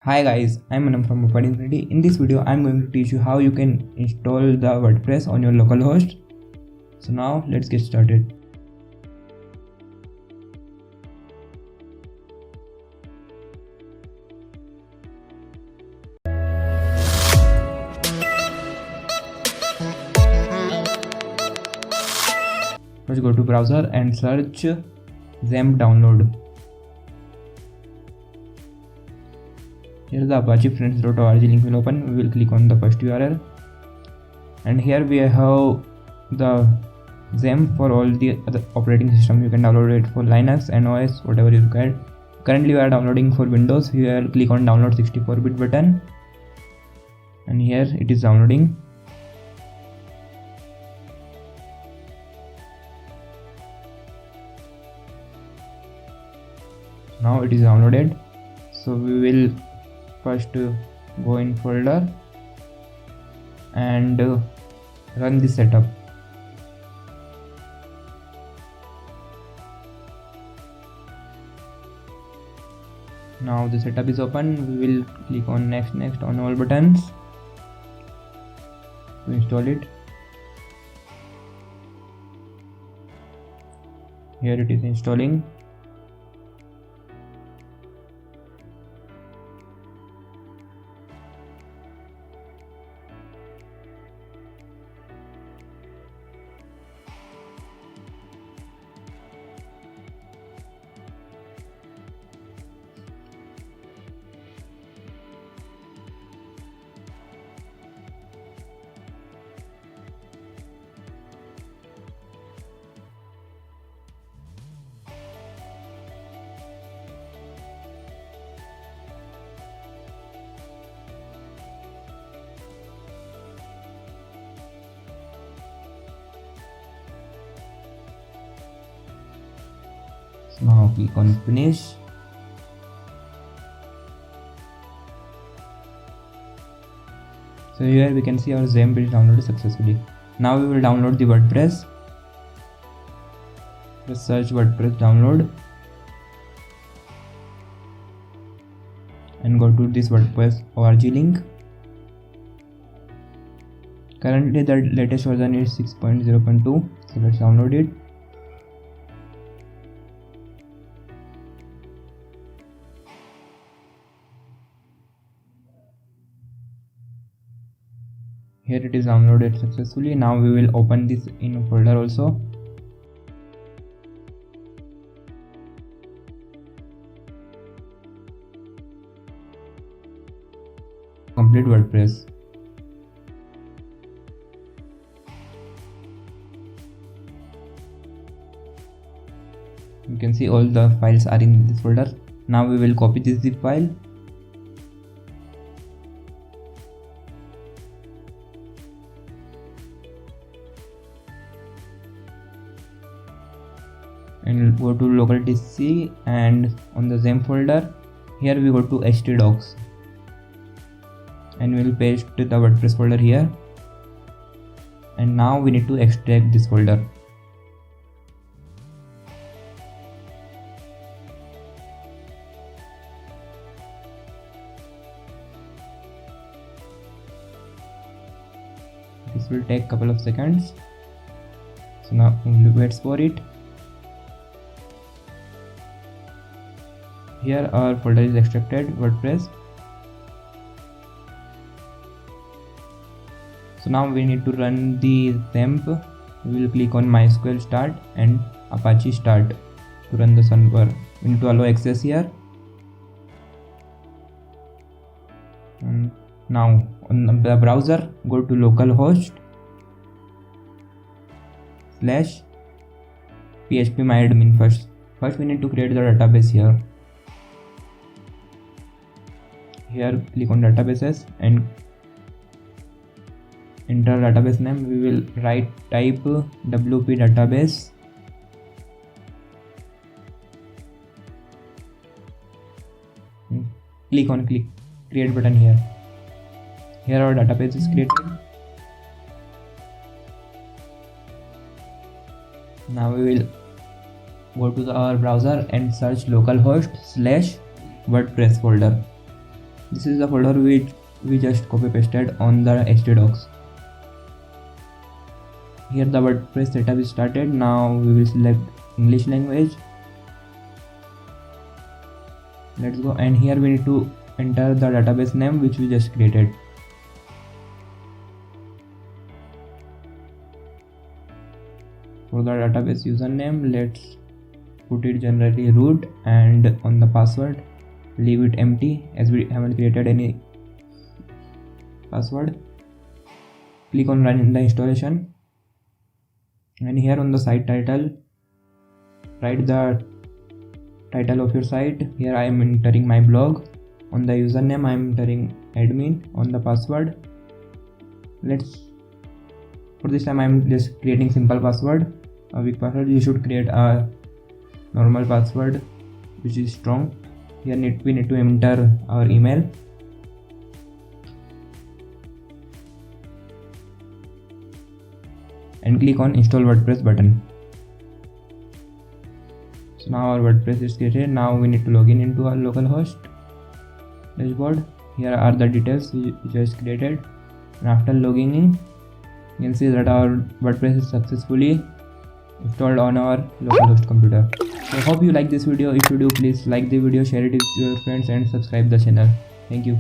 Hi guys, I'm Anam from 𝗙liche𝗵𝘁. In this video, I'm going to teach you how you can install the WordPress on your localhost. So now let's get started. First go to browser and search Xampp download. Here the 𝗙𝗵𝘁𝗵𝗁 link will open. We will click on the first URL, and here we have the Xampp for all the other operating system. You can download it for Linux and OS, whatever you require. Currently we are downloading for Windows. Here click on download 64-bit button, and here it is downloading. Now it is downloaded. So we will first go in folder and run the setup. Now the setup is open. We will click on next on all buttons to install it. Here it is installing. Now click on finish. So here we can see our Xampp is downloaded successfully. Now we will download the WordPress. Just search WordPress download and go to this WordPress org link. Currently the latest version is 6.0.2, so let's download it. Here it is downloaded successfully. Now we will open this in a folder also. Complete WordPress. You can see all the files are in this folder. Now we will copy this zip file. And go to local.dsc, and on the Xampp folder, here we go to htdocs, and we will paste the WordPress folder here. And now we need to extract this folder. This will take a couple of seconds, so now only wait for it. Here our folder is extracted, WordPress. So now we need to run the Xampp. We will click on MySQL start and Apache start to run the server. We need to allow access here. And now on the browser, go to localhost /phpMyAdmin first. First we need to create the database here. Here click on databases and enter database name. We will type WP database. Click on create button here. Here our database is created. Now we will go to our browser and search localhost/WordPress folder. This is the folder which we just copy pasted on the htdocs. Here the WordPress setup is started. Now we will select English language. Let's go, and here we need to enter the database name which we just created. For the database username, let's put it generally root, and on the password leave it empty as we haven't created any password. Click on run the installation, and here on the site title write the title of your site. Here I am entering my blog. On the username I am entering admin. On the password, for this time I am just creating simple password, a weak password. You should create a normal password which is strong. Here we need to enter our email. And click on install WordPress button. So now our WordPress is created. Now we need to log in into our localhost dashboard. Here are the details we just created, and after logging in you can see that our WordPress is successfully installed on our localhost computer. So I hope you like this video. If you do, please like the video, share it with your friends, and subscribe the channel. Thank you.